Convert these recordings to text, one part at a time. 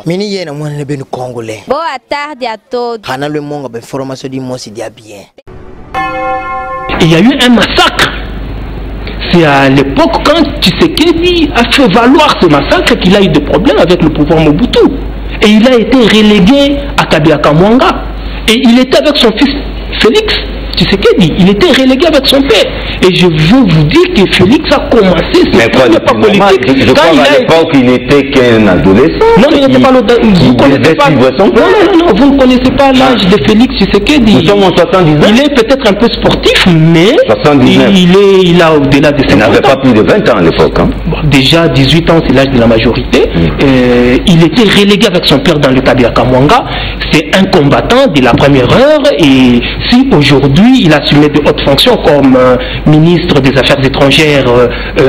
Mini yena mwana ne benu congolais. Bon à tarde à tout. Hana le monga ben formation du mot c'est dia bien. Il y a eu un massacre. C'est à l'époque quand Tshisekedi a fait valoir ce massacre qu'il a eu des problèmes avec le pouvoir Mobutu. Et il a été relégué à Kabila Mwanga. Et il était avec son fils Félix Tshisekedi. Il était relégué avec son père. Et je veux vous dire que Félix a commencé mais quoi, pas politique. Je crois qu'à l'époque, il n'était qu'un adolescent. Non, il n'était pas vous ne connaissez pas l'âge de Félix Tshisekedi. Nous sommes en 79. Il est peut-être un peu sportif, mais 79. il a au-delà de 50 ans. Il n'avait pas plus de 20 ans à l'époque. Hein. Bon, déjà, 18 ans, c'est l'âge de la majorité. Il était relégué avec son père dans le Kabila Mwanga. C'est un combattant de la première heure. Et si aujourd'hui, il assumait de hautes fonctions comme ministre des Affaires étrangères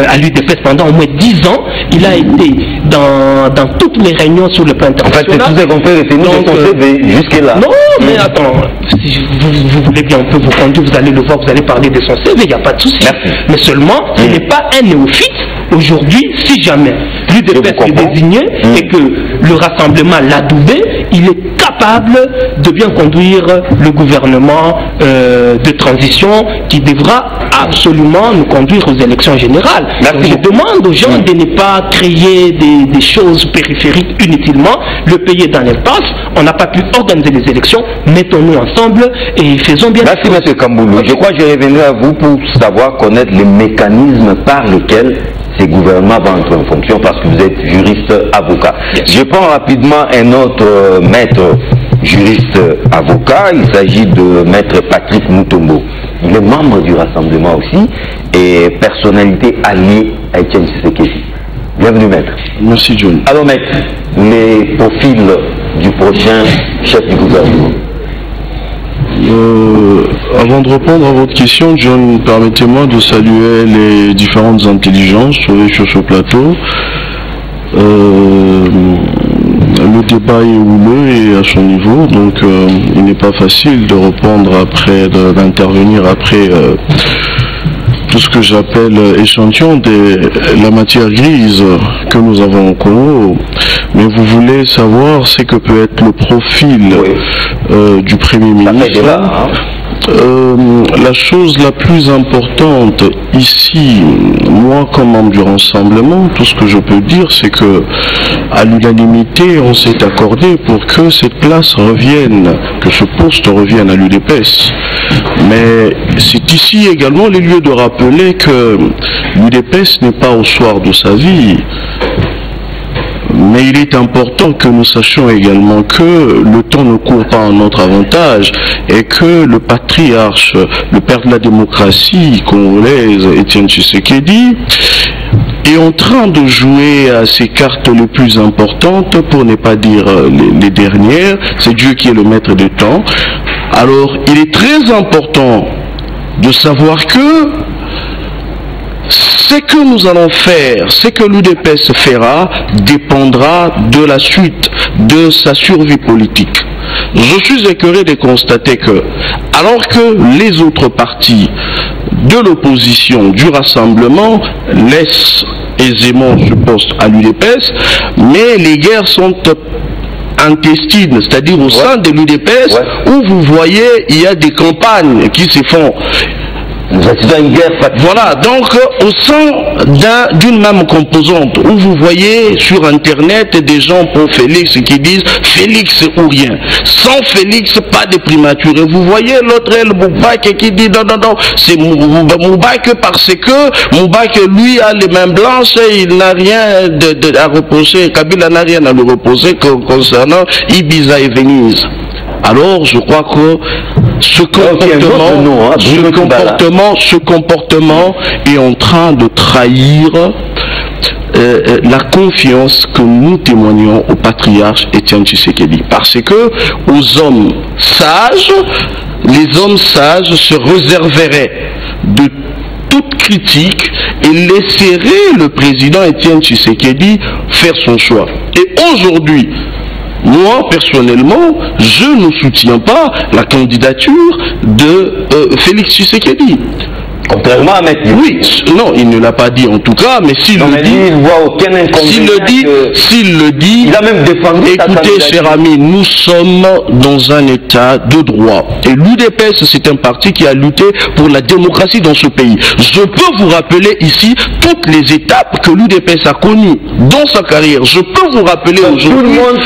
à l'UDPS pendant au moins 10 ans, il a été dans toutes les réunions sur le plan international. En fait, c'est tout ce qu'on peut retenir de son CV jusque-là. Non, mais attends, si vous voulez bien, on peut vous conduire, vous allez le voir, vous allez parler de son CV, il n'y a pas de souci. Mais seulement, il n'est pas un néophyte. Aujourd'hui, si jamais l'UDPS est désigné et que le rassemblement l'a doublé, il est capable de bien conduire le gouvernement de transition qui devra absolument nous conduire aux élections générales. Donc, je demande aux gens de ne pas créer des choses périphériques inutilement. Le pays est dans l'impasse, on n'a pas pu organiser les élections, mettons-nous ensemble et faisons bien. Merci M. Kamboulou. Je crois que je reviendrai à vous pour savoir connaître les mécanismes par lesquels ces gouvernements vont entrer en fonction parce que vous êtes juriste avocat. Je prends rapidement un autre maître juriste avocat, il s'agit de maître Patrick Mutombo. Il est membre du Rassemblement aussi et personnalité alliée à Etienne Tshisekedi. Bienvenue maître. Merci John. Alors maître, les profils du prochain chef du gouvernement. Avant de répondre à votre question, John, permettez-moi de saluer les différentes intelligences sur ce plateau. Le débat est houleux et à son niveau, donc il n'est pas facile de répondre après, d'intervenir après tout ce que j'appelle échantillon de la matière grise que nous avons au Congo. Mais vous voulez savoir ce que peut être le profil du Premier ministre. La chose la plus importante ici, moi comme membre du Rassemblement, tout ce que je peux dire, c'est que à l'unanimité, on s'est accordé pour que cette place revienne, que ce poste revienne à l'UDPS. Mais c'est ici également le lieu de rappeler que l'UDPS n'est pas au soir de sa vie. Mais il est important que nous sachions également que le temps ne court pas en notre avantage et que le patriarche, le père de la démocratie congolaise, Etienne Tshisekedi, est en train de jouer à ses cartes les plus importantes, pour ne pas dire les dernières. C'est Dieu qui est le maître du temps. Alors, il est très important de savoir que ce que nous allons faire, ce que l'UDPS fera, dépendra de la suite, de sa survie politique. Je suis écœuré de constater que, alors que les autres partis de l'opposition, du Rassemblement, laissent aisément ce poste à l'UDPS, mais les guerres sont intestines, c'est-à-dire au sein de l'UDPS, où vous voyez, il y a des campagnes qui se font. Voilà, donc au sein d'une même composante, où vous voyez sur internet des gens pour Félix qui disent Félix ou rien. Sans Félix, pas de primature. Et vous voyez l'autre, Moubak, qui dit non, non, non, c'est Moubak parce que Moubak, lui, a les mains blanches et il n'a rien à reprocher. Kabila n'a rien à le reprocher concernant Ibiza et Venise. Alors, je crois que ce comportement est en train de trahir la confiance que nous témoignons au patriarche Etienne Tshisekedi. Parce que aux hommes sages, les hommes sages se réserveraient de toute critique et laisseraient le président Etienne Tshisekedi faire son choix. Et aujourd'hui, moi, personnellement, je ne soutiens pas la candidature de Félix Tshisekedi. Contrairement à Maître. Oui, non, il ne l'a pas dit en tout cas, mais s'il le dit, il voit aucun inconvénient. S'il le dit, il a même défendu. Écoutez, cher ami, nous sommes dans un état de droit. Et l'UDPS, c'est un parti qui a lutté pour la démocratie dans ce pays. Je peux vous rappeler ici toutes les étapes que l'UDPS a connues dans sa carrière. Je peux vous rappeler aujourd'hui. Tout le monde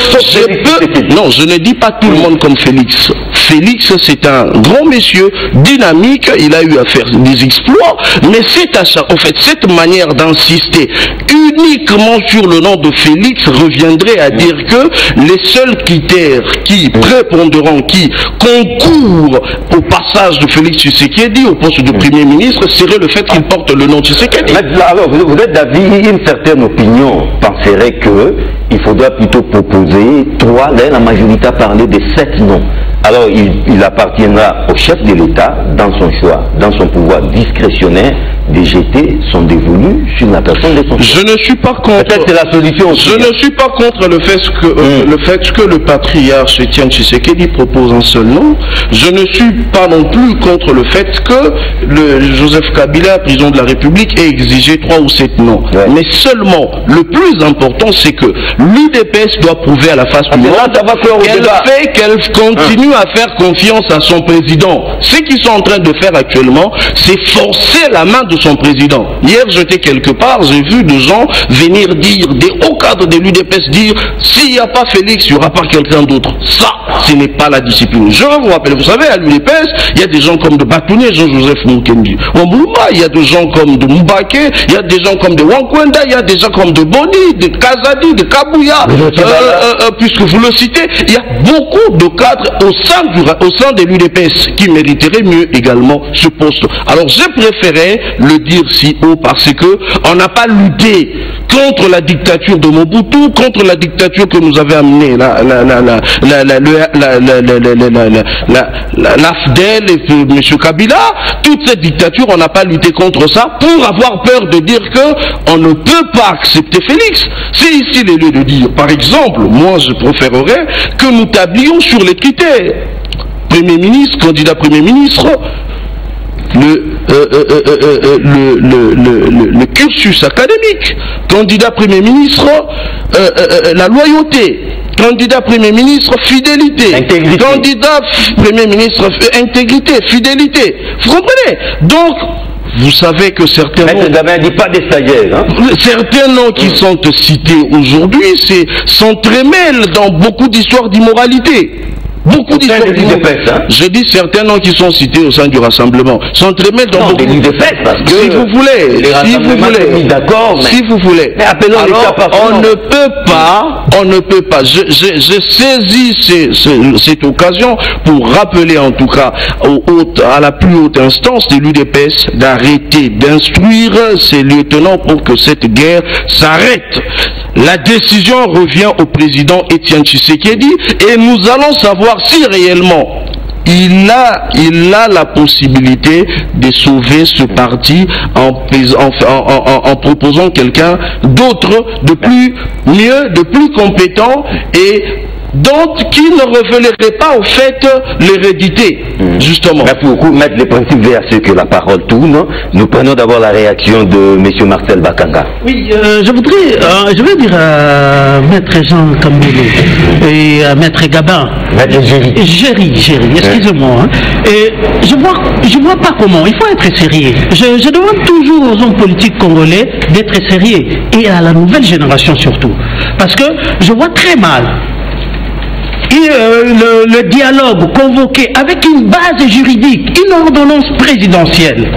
Non, je ne dis pas tout le monde comme Félix. Félix, c'est un grand monsieur, dynamique, il a eu à faire des exploits, mais c'est à ça, en fait, cette manière d'insister uniquement sur le nom de Félix reviendrait à dire que les seuls critères qui prépondérant, qui concourent au passage de Félix Tshisekedi au poste de Premier ministre serait le fait qu'il porte le nom de Tshisekedi. Alors, vous êtes d'avis, une certaine opinion penserait que il faudra plutôt proposer 3, là la majorité a parlé de 7 noms. Alors il appartiendra au chef de l'État, dans son choix, dans son pouvoir discrétionnaire, de jeter son dévolu sur la personne de son choix. Je ne suis pas contre. Peut-être c'est la solution aussi. Je ne suis pas contre le fait que le patriarche Étienne Tshisekedi propose un seul nom. Je ne suis pas non plus contre le fait que le Joseph Kabila, président de la République, ait exigé 3 ou 7 noms. Ouais. Mais seulement, le plus important, c'est que l'UDPS doit prouver à la face du monde qu'elle continue à faire confiance à son président. Ce qu'ils sont en train de faire actuellement, c'est forcer la main de son président. Hier, j'étais quelque part, j'ai vu des gens venir dire, des hauts cadres de l'UDPS dire, s'il n'y a pas Félix, il n'y aura pas quelqu'un d'autre. Ça, ce n'est pas la discipline. Je vais vous rappeler, vous savez, à l'UDPS, il y a des gens comme de Batoune, Jean-Joseph Mukendi. Wambuma, il y a des gens comme de Mbake, il y a des gens comme de Wankwenda, il y a des gens comme de Boni, de Kazadi, de Kabouya, puisque vous le citez, il y a beaucoup de cadres au sein de l'UDPS qui mériteraient mieux également ce poste. Alors j'ai préféré le dire si haut parce que on n'a pas lutté contre la dictature de Mobutu, contre la dictature que nous avait amené l'AFDEL et M. Kabila. Toute cette dictature, on n'a pas lutté contre ça pour avoir peur de dire que on ne peut pas accepter Félix. C'est ici le lieu de dire, par exemple, moi je préférerais que nous tablions sur les critères. Premier ministre, candidat Premier ministre, le cursus académique, candidat Premier ministre, la loyauté, candidat Premier ministre, fidélité, intégrité. Candidat Premier ministre, intégrité, fidélité. Vous comprenez? Donc, vous savez que certains noms, dit pas des stagiaires, hein? Certains noms qui sont cités aujourd'hui s'entremêlent dans beaucoup d'histoires d'immoralité. Beaucoup d'histoires d'UDPS, hein? Je dis certains noms qui sont cités au sein du rassemblement s'entremêlent dans beaucoup d'UDPS parce que si vous voulez, si vous voulez, mais appelons alors, on ne peut pas. J'ai saisi cette occasion pour rappeler en tout cas à la plus haute instance de l'UDPS d'arrêter d'instruire ses lieutenants pour que cette guerre s'arrête. La décision revient au président Étienne Tshisekedi et nous allons savoir si réellement il a la possibilité de sauver ce parti en proposant quelqu'un d'autre, de plus mieux, de plus compétent et qui ne révélerait pas au fait l'hérédité, justement. Merci beaucoup. Mettre les principes vers ceux que la parole tourne. Nous prenons d'abord la réaction de M. Marcel Bakanga. Oui, je vais dire à Maître Jean Kamboulou et à Maître Gabin. Maître Géry, excusez-moi. Et je vois pas comment. Il faut être sérieux. Je demande toujours aux hommes politiques congolais d'être sérieux et à la nouvelle génération surtout. Parce que je vois très mal le dialogue convoqué avec une base juridique, une ordonnance présidentielle,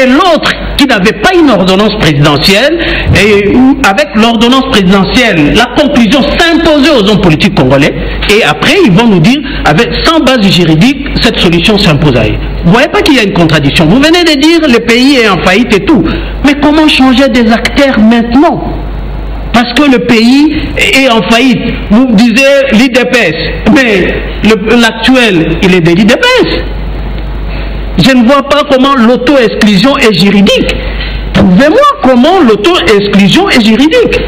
et l'autre qui n'avait pas une ordonnance présidentielle, et avec l'ordonnance présidentielle, la conclusion s'imposait aux hommes politiques congolais, et après ils vont nous dire, sans base juridique, cette solution s'impose à eux. Vous ne voyez pas qu'il y a une contradiction? Vous venez de dire le pays est en faillite et tout, mais comment changer des acteurs maintenant? Parce que le pays est en faillite. Vous disiez l'IDPS, mais l'actuel, il est de l'IDPS. Je ne vois pas comment l'auto-exclusion est juridique. Prouvez-moi comment l'auto-exclusion est juridique.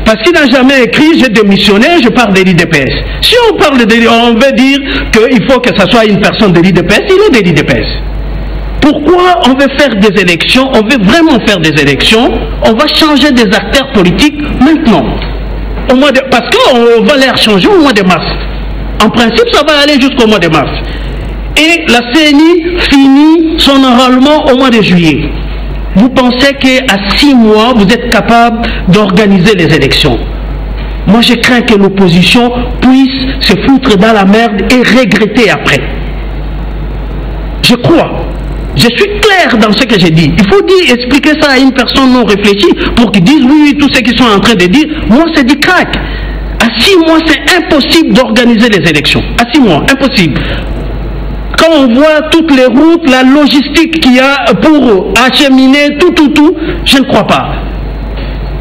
Parce qu'il n'a jamais écrit « j'ai démissionné, je parle de l'IDPS ». Si on parle de on veut dire qu'il faut que ce soit une personne de l'IDPS, il est de l'IDPS. Pourquoi on veut faire des élections, on veut vraiment faire des élections, on va changer des acteurs politiques maintenant. Parce qu'on va les changer au mois de mars. En principe, ça va aller jusqu'au mois de mars. Et la CENI finit son enrôlement au mois de juillet. Vous pensez qu'à 6 mois, vous êtes capable d'organiser les élections? Moi, je crains que l'opposition puisse se foutre dans la merde et regretter après. Je crois. Je suis clair dans ce que j'ai dit. Il faut expliquer ça à une personne non réfléchie pour qu'ils disent oui, tout ce qu'ils sont en train de dire. Moi, c'est du crack. À 6 mois, c'est impossible d'organiser les élections. À 6 mois, impossible. Quand on voit toutes les routes, la logistique qu'il y a pour acheminer tout, je ne crois pas.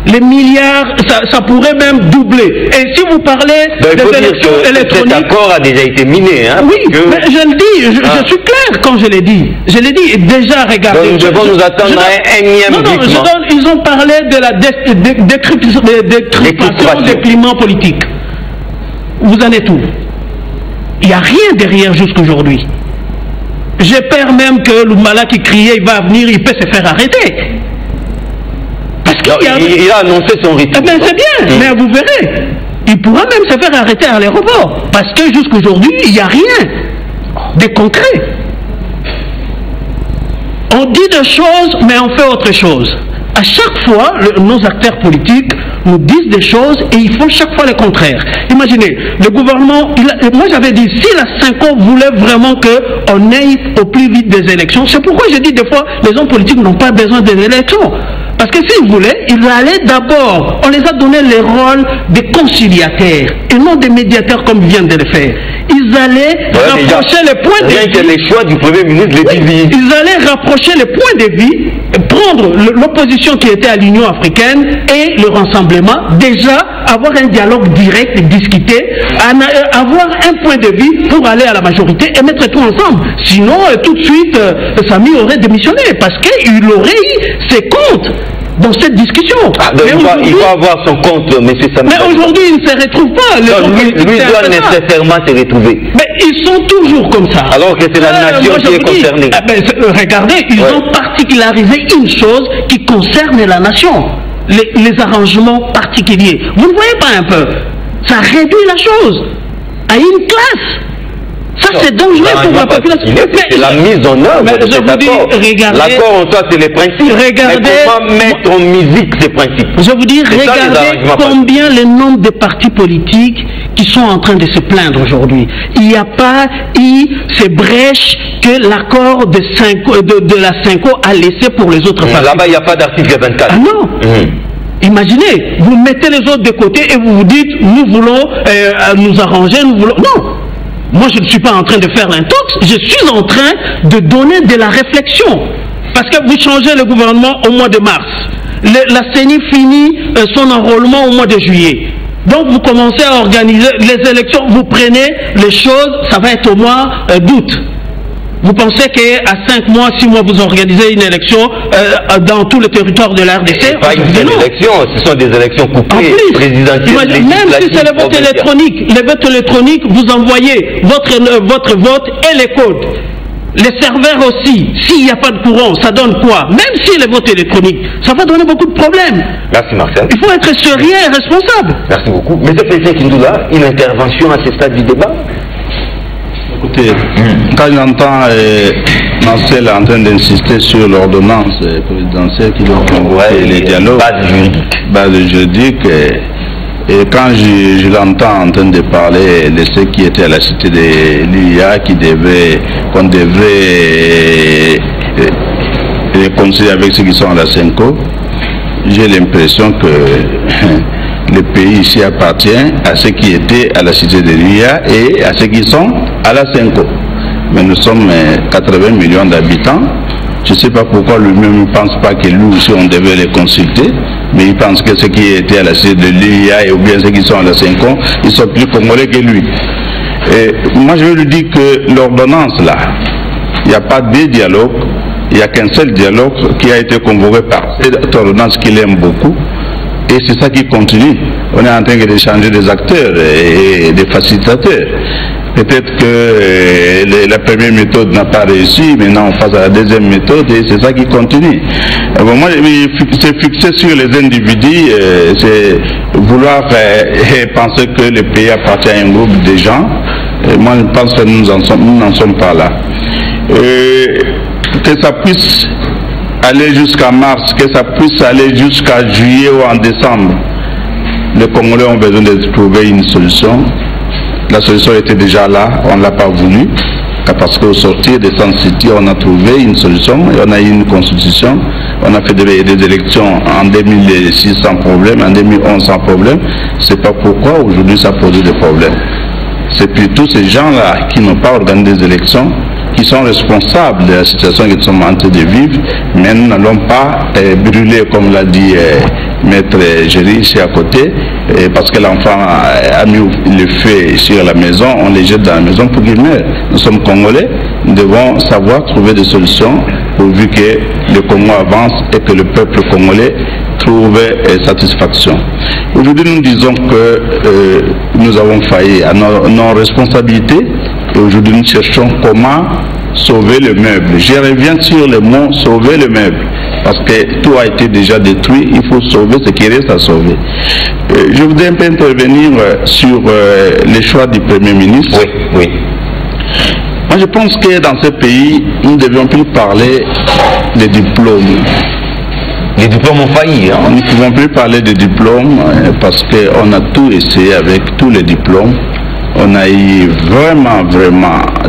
Les milliards, ça pourrait même doubler. Et si vous parlez des élections électroniques... Cet accord a déjà été miné. Hein, oui, mais je le dis, je suis clair quand je l'ai dit. Je l'ai dit, déjà, regardez... Donc nous devons nous attendre à un énième glissement. Ils ont parlé de la décryptation des climats politiques. Vous en êtes où? Il n'y a rien derrière jusqu'aujourd'hui. J'ai peur même que Lumala qui criait, il va venir, il peut se faire arrêter. Il a annoncé son retour. Eh bien, c'est bien, mais vous verrez. Il pourra même se faire arrêter à l'aéroport. Parce que jusqu'aujourd'hui, il n'y a rien de concret. On dit des choses, mais on fait autre chose. À chaque fois, nos acteurs politiques nous disent des choses et ils font chaque fois le contraire. Imaginez, le gouvernement, moi j'avais dit, si la 5 ans voulait vraiment qu'on aille au plus vite des élections, c'est pourquoi j'ai dit des fois, les hommes politiques n'ont pas besoin des élections. Parce que s'ils voulaient, ils allaient d'abord, on les a donné le rôle de conciliateurs et non de médiateurs comme vient de le faire. Ils allaient rapprocher les points de vie. Rien que les choix du Premier ministre les divisent. Ils allaient rapprocher les points de vie, prendre l'opposition qui était à l'Union africaine et le rassemblement, déjà avoir un dialogue direct, discuter, avoir un point de vue pour aller à la majorité et mettre tout ensemble. Sinon, tout de suite, Samy aurait démissionné parce qu'il aurait eu ses comptes dans cette discussion. Il faut avoir son compte, M. Samy. Mais aujourd'hui, il ne se retrouve pas. Lui doit nécessairement se retrouver. Mais ils sont toujours comme ça. Alors que c'est la nation qui est concernée. Regardez, ils ont particularisé une chose qui concerne la nation. Les arrangements particuliers. Vous ne voyez pas un peu? Ça réduit la chose à une classe. Ça, c'est dangereux pour la population. C'est la mise en œuvre de cet accord. L'accord en soi, c'est les principes. Regardez, mais comment mettre en musique ces principes? Je vous dis, regardez combien le nombre de partis politiques qui sont en train de se plaindre aujourd'hui. Il n'y a pas eu ces brèches que l'accord de la 5 a laissé pour les autres partis. Là-bas, il n'y a pas d'article 24. Ah non. Imaginez, vous mettez les autres de côté et vous vous dites, nous voulons nous arranger, nous voulons... Non. Moi, je ne suis pas en train de faire l'intox, je suis en train de donner de la réflexion. Parce que vous changez le gouvernement au mois de mars. La CENI finit son enrôlement au mois de juillet. Donc, vous commencez à organiser les élections, vous prenez les choses, ça va être au mois d'août. Vous pensez qu'à 5 mois, 6 mois, vous organisez une élection dans tout le territoire de la RDC? Pas une seule élection, ce sont des élections couplées, présidentielles, même si c'est le vote électronique, le vote électronique, vous envoyez votre vote et les codes. Les serveurs aussi, s'il n'y a pas de courant, ça donne quoi? Même si le vote électronique, ça va donner beaucoup de problèmes. Merci Marcel. Il faut être sérieux et responsable. Merci beaucoup. M. le Président Kindoula, une intervention à ce stade du débat? Écoutez, quand j'entends Marcel en train d'insister sur l'ordonnance présidentielle qui doit convoquer les dialogues, base juridique, et quand je l'entends en train de parler de ceux qui étaient à la cité de l'IA, qu'on devrait réconcilier avec ceux qui sont à la CENCO, j'ai l'impression que le pays ici appartient à ceux qui étaient à la cité de l'IA et à ceux qui sont à la CENCO. Mais nous sommes 80 millions d'habitants. Je ne sais pas pourquoi lui-même ne pense pas que nous aussi on devait les consulter, mais il pense que ceux qui étaient à la cité de l'IA ou bien ceux qui sont à la CENCO, ils sont plus congolais que lui. Et moi je veux lui dire que l'ordonnance là, il n'y a pas de dialogue, il n'y a qu'un seul dialogue qui a été convoqué par cette ordonnance qu'il aime beaucoup. Et c'est ça qui continue. On est en train d'échanger des acteurs et des facilitateurs. peut-être que la première méthode n'a pas réussi, maintenant on passe à la deuxième méthode et c'est ça qui continue. Bon, moi, c'est fixé sur les individus, c'est vouloir penser que le pays appartient à un groupe de gens. Et moi, je pense que nous n'en sommes pas là. Que ça puisse aller jusqu'à mars, que ça puisse aller jusqu'à juillet ou en décembre, les Congolais ont besoin de trouver une solution. La solution était déjà là, on ne l'a pas voulu, parce qu'au sortir des Sun City, on a trouvé une solution et on a eu une constitution. On a fait des élections en 2006 sans problème, en 2011 sans problème. C'est pas pourquoi aujourd'hui ça pose des problèmes. C'est plutôt ces gens-là qui n'ont pas organisé des élections qui sont responsables de la situation qu'ils sont en train de vivre, mais nous n'allons pas brûler, comme l'a dit Maître Géry ici à côté, parce que l'enfant a mis le feu sur la maison, on les jette dans la maison pour qu'ils meurent. Nous sommes Congolais, nous devons savoir trouver des solutions pourvu que le Congo avance et que le peuple congolais trouve satisfaction. Aujourd'hui, nous disons que nous avons failli à nos responsabilités et aujourd'hui nous cherchons comment sauver le meuble. Je reviens sur le mot sauver le meuble parce que tout a été déjà détruit, il faut sauver ce qui reste à sauver. Je voudrais un peu intervenir sur les choix du Premier ministre. Oui, oui. Moi je pense que dans ce pays, nous ne devions plus parler des diplômes. Les diplômes ont failli. Hein? Nous ne pouvons plus parler des diplômes parce qu'on a tout essayé avec tous les diplômes. On a eu vraiment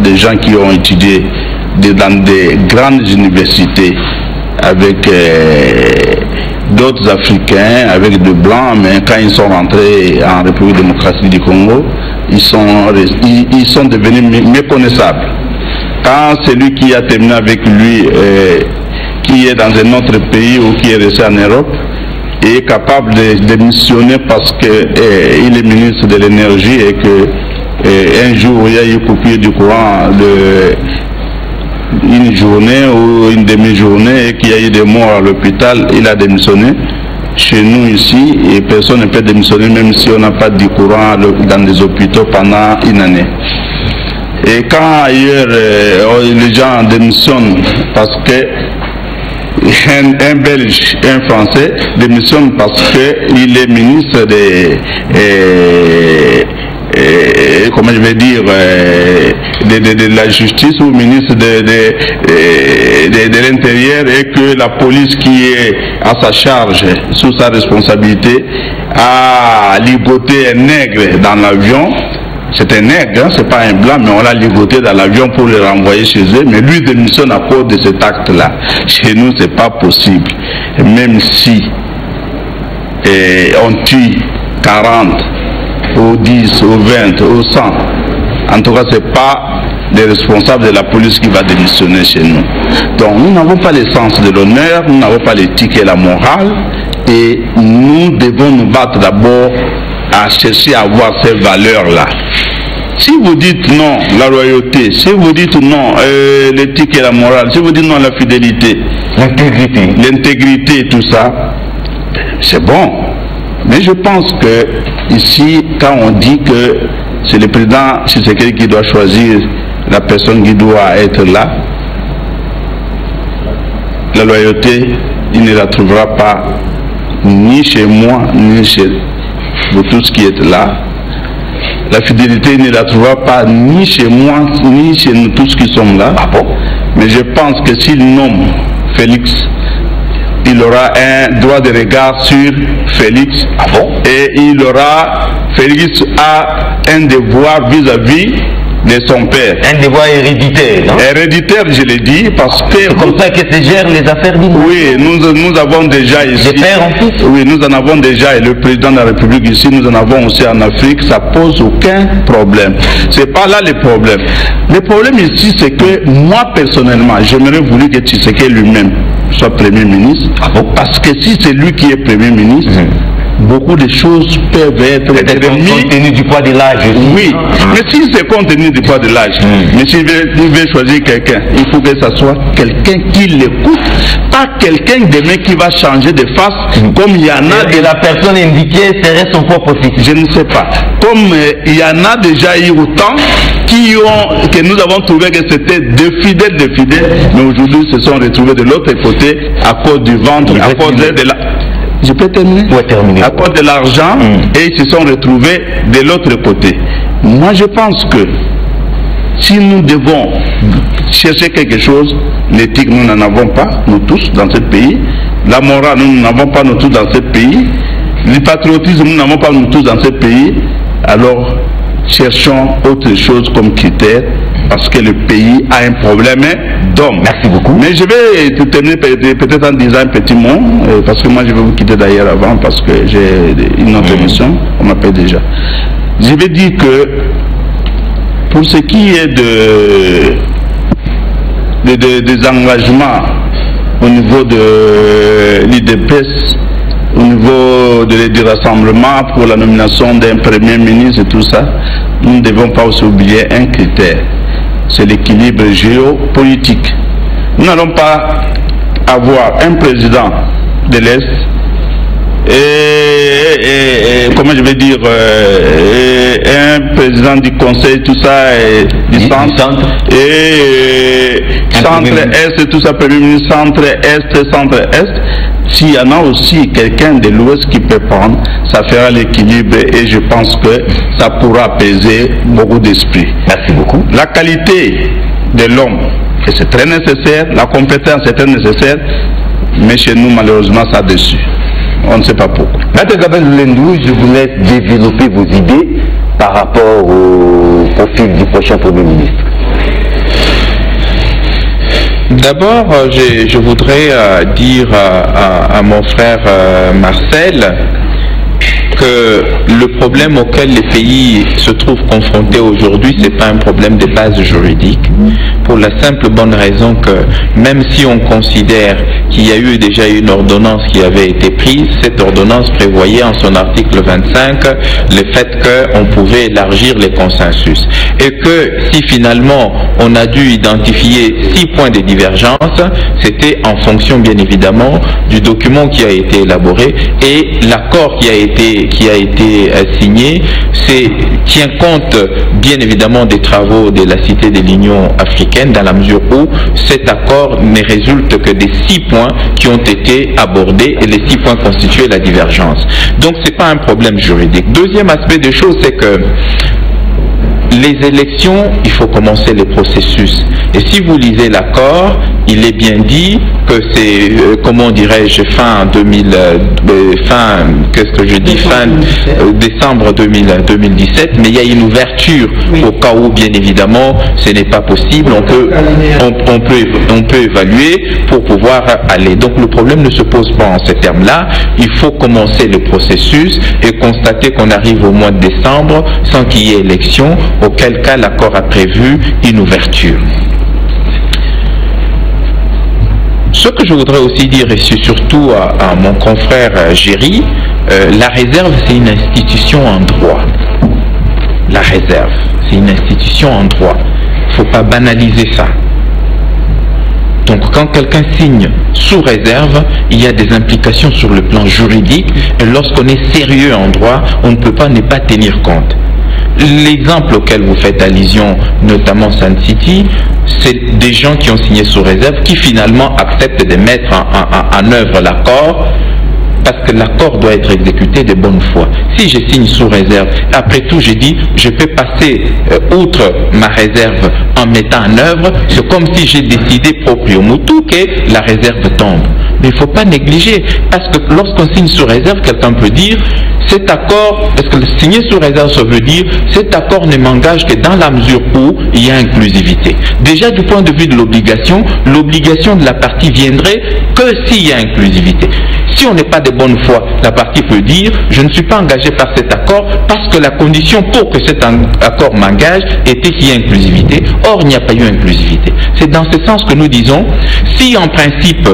des gens qui ont étudié dans des grandes universités avec d'autres Africains, avec des Blancs, mais quand ils sont rentrés en République démocratique du Congo, ils sont devenus méconnaissables. Quand celui qui a terminé avec lui, qui est dans un autre pays ou qui est resté en Europe, est capable de démissionner parce qu'il est ministre de l'énergie et que un jour il y a eu coupure du courant une journée ou une demi-journée et qu'il y a eu des morts à l'hôpital, il a démissionné. Chez nous ici, et personne ne peut démissionner même si on n'a pas de courant dans des hôpitaux pendant une année. Et quand ailleurs les gens démissionnent parce que un Belge, un Français démissionne parce qu'il est ministre comment je vais dire, de la justice ou ministre de l'intérieur et que la police qui est à sa charge, sous sa responsabilité, a ligoté un nègre dans l'avion. C'est un nègre, hein, c'est pas un blanc, mais on l'a ligoté dans l'avion pour le renvoyer chez eux. Mais lui démissionne à cause de cet acte-là. Chez nous, c'est pas possible. Même si on tue 40, ou 10, ou 20, ou 100, en tout cas, c'est pas les responsables de la police qui va démissionner chez nous. Donc, nous n'avons pas le sens de l'honneur, nous n'avons pas l'éthique et la morale, et nous devons nous battre d'abord à chercher à avoir ces valeurs-là. Si vous dites non, la loyauté, si vous dites non, l'éthique et la morale, si vous dites non, la fidélité, l'intégrité, tout ça, c'est bon. Mais je pense que ici, quand on dit que c'est le président Tshisekedi qui doit choisir la personne qui doit être là, la loyauté, il ne la trouvera pas ni chez moi, ni chez vous tous qui êtes là. La fidélité ne la trouvera pas ni chez moi, ni chez nous tous qui sommes là. Ah bon? Mais je pense que s'il nomme Félix, il aura un droit de regard sur Félix. Ah bon? Et Félix a un devoir vis-à-vis de son père. Un devoir héréditaire, non? Héréditaire, je l'ai dit, parce que... C'est comme ça que se gèrent les affaires du monde. Oui, nous avons déjà ici... Les pères en plus? Oui, nous en avons déjà, et le président de la République ici, nous en avons aussi en Afrique, ça pose aucun problème. C'est pas là le problème. Le problème ici, c'est que moi, personnellement, j'aimerais voulu que Tshisekedi lui-même soit Premier ministre. Ah bon? Parce que si c'est lui qui est Premier ministre, beaucoup de choses peuvent être remis. Compte tenu du poids de l'âge. Oui, mais si c'est compte tenu du poids de l'âge, mais s'il veut choisir quelqu'un, il faut que ça soit quelqu'un qui l'écoute, pas quelqu'un demain qui va changer de face, comme il y en a... Et la personne indiquée serait son propre fils. Je ne sais pas. Comme il y en a déjà eu autant que nous avons trouvé que c'était des fidèles, mais aujourd'hui se sont retrouvés de l'autre côté à cause du ventre, à cause de la... Je peux terminer? Oui, terminer. À cause de l'argent, et ils se sont retrouvés de l'autre côté. Moi, je pense que si nous devons chercher quelque chose, l'éthique, nous n'en avons pas, nous tous, dans ce pays. La morale, nous n'avons pas, nous tous, dans ce pays. Le patriotisme, nous n'avons pas, nous tous, dans ce pays. Alors, cherchons autre chose comme critère, parce que le pays a un problème d'hommes. Merci beaucoup. Mais je vais terminer peut-être en disant un petit mot, parce que moi je vais vous quitter d'ailleurs avant, parce que j'ai une autre émission, on m'appelle déjà. Je vais dire que pour ce qui est des engagements au niveau de l'IDPS, au niveau du rassemblement pour la nomination d'un premier ministre et tout ça, nous ne devons pas aussi oublier un critère, c'est l'équilibre géopolitique. Nous n'allons pas avoir un président de l'Est et comment je vais dire, un président du Conseil, tout ça, et du centre, et centre-est, tout ça, premier ministre, centre-est, centre-est. S'il y en a aussi quelqu'un de l'Ouest qui peut prendre, ça fera l'équilibre et je pense que ça pourra apaiser beaucoup d'esprit. Merci beaucoup. La qualité de l'homme, c'est très nécessaire, la compétence est très nécessaire, mais chez nous, malheureusement, ça dessus. On ne sait pas pourquoi. Maître Gabin Lendou, je vous laisse développer vos idées par rapport au profil du prochain Premier ministre. D'abord, je voudrais dire à mon frère Marcel que le problème auquel les pays se trouvent confrontés aujourd'hui, ce n'est pas un problème de base juridique, pour la simple bonne raison que même si on considère qu'il y a eu déjà une ordonnance qui avait été prise, cette ordonnance prévoyait en son article 25 le fait qu'on pouvait élargir les consensus. Et que si finalement on a dû identifier 6 points de divergence, c'était en fonction bien évidemment du document qui a été élaboré et l'accord qui a été signé, tient compte bien évidemment des travaux de la Cité de l'Union africaine dans la mesure où cet accord ne résulte que des 6 points qui ont été abordés et les 6 points constituaient la divergence. Donc ce n'est pas un problème juridique. Deuxième aspect des choses, c'est que les élections, il faut commencer les processus. Et si vous lisez l'accord, il est bien dit que c'est, comment dirais-je, fin décembre 2017, mais il y a une ouverture au cas où, bien évidemment, ce n'est pas possible. On peut évaluer pour pouvoir aller. Donc le problème ne se pose pas en ces termes-là. Il faut commencer le processus et constater qu'on arrive au mois de décembre sans qu'il y ait élection, auquel cas l'accord a prévu une ouverture. Ce que je voudrais aussi dire, et c'est surtout à mon confrère Géry, la réserve c'est une institution en droit. La réserve, c'est une institution en droit. Il ne faut pas banaliser ça. Donc quand quelqu'un signe sous réserve, il y a des implications sur le plan juridique, et lorsqu'on est sérieux en droit, on ne peut pas ne pas tenir compte. L'exemple auquel vous faites allusion, notamment Sun City, c'est des gens qui ont signé sous réserve qui finalement acceptent de mettre en œuvre l'accord parce que l'accord doit être exécuté de bonne foi. Si je signe sous réserve, après tout j'ai dit, je peux passer outre ma réserve en mettant en œuvre, c'est comme si j'ai décidé proprio motu que la réserve tombe. Mais il ne faut pas négliger, parce que lorsqu'on signe sous réserve, quelqu'un peut dire, cet accord, parce que signer sous réserve, ça veut dire, cet accord ne m'engage que dans la mesure où il y a inclusivité. Déjà du point de vue de l'obligation de la partie viendrait que s'il y a inclusivité. Si on n'est pas de bonne foi, la partie peut dire, je ne suis pas engagé par cet accord parce que la condition pour que cet accord m'engage était qu'il y ait inclusivité. Or, il n'y a pas eu inclusivité. C'est dans ce sens que nous disons, si en principe,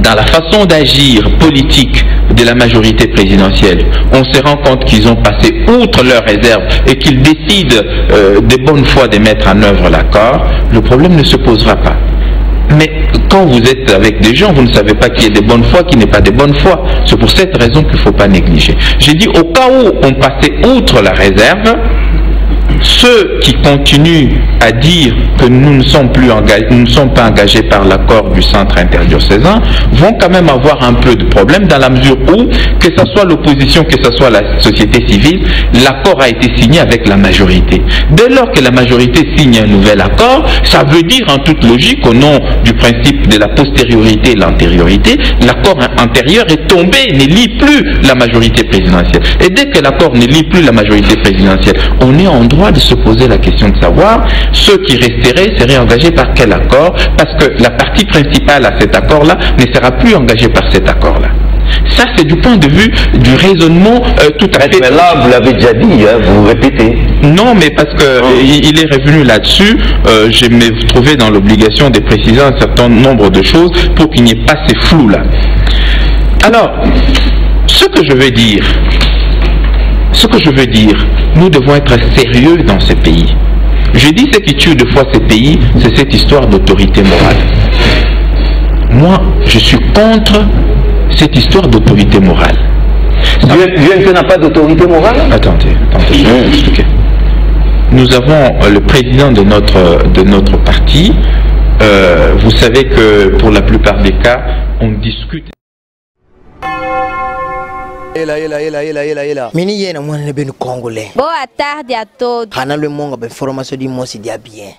dans la façon d'agir politique de la majorité présidentielle, on se rend compte qu'ils ont passé outre leurs réserves et qu'ils décident de bonne foi de mettre en œuvre l'accord, le problème ne se posera pas. Mais quand vous êtes avec des gens, vous ne savez pas qui est de bonne foi, qui n'est pas de bonne foi. C'est pour cette raison qu'il ne faut pas négliger. J'ai dit au cas où on passait outre la réserve, ceux qui continuent à dire que nous ne sommes pas engagés par l'accord du centre interdiocésain vont quand même avoir un peu de problème dans la mesure où, que ce soit l'opposition, que ce soit la société civile, l'accord a été signé avec la majorité. Dès lors que la majorité signe un nouvel accord, ça veut dire en toute logique, au nom du principe de la postériorité et l'antériorité, l'accord antérieur est tombé, ne lie plus la majorité présidentielle. Et dès que l'accord ne lie plus la majorité présidentielle, on est en droit de se poser la question de savoir ceux qui resteraient seraient engagés par quel accord, parce que la partie principale à cet accord-là ne sera plus engagée par cet accord-là. Ça, c'est du point de vue du raisonnement tout à fait... Mais là, vous l'avez déjà dit, hein, vous répétez. Non, mais parce qu'il est revenu là-dessus, je me trouvais dans l'obligation de préciser un certain nombre de choses pour qu'il n'y ait pas ces flous-là. Alors, ce que je veux dire, nous devons être sérieux dans ce pays. Je dis ce qui tue deux fois ces pays, c'est cette histoire d'autorité morale. Moi, je suis contre cette histoire d'autorité morale. UNC n'a pas d'autorité morale? Attendez, je vais vous expliquer. Nous avons le président de notre parti. Vous savez que pour la plupart des cas, on discute. Mini yena mwana benu congolais. Boa tarde a todos. Hana le monga be formation di mosi dia bien.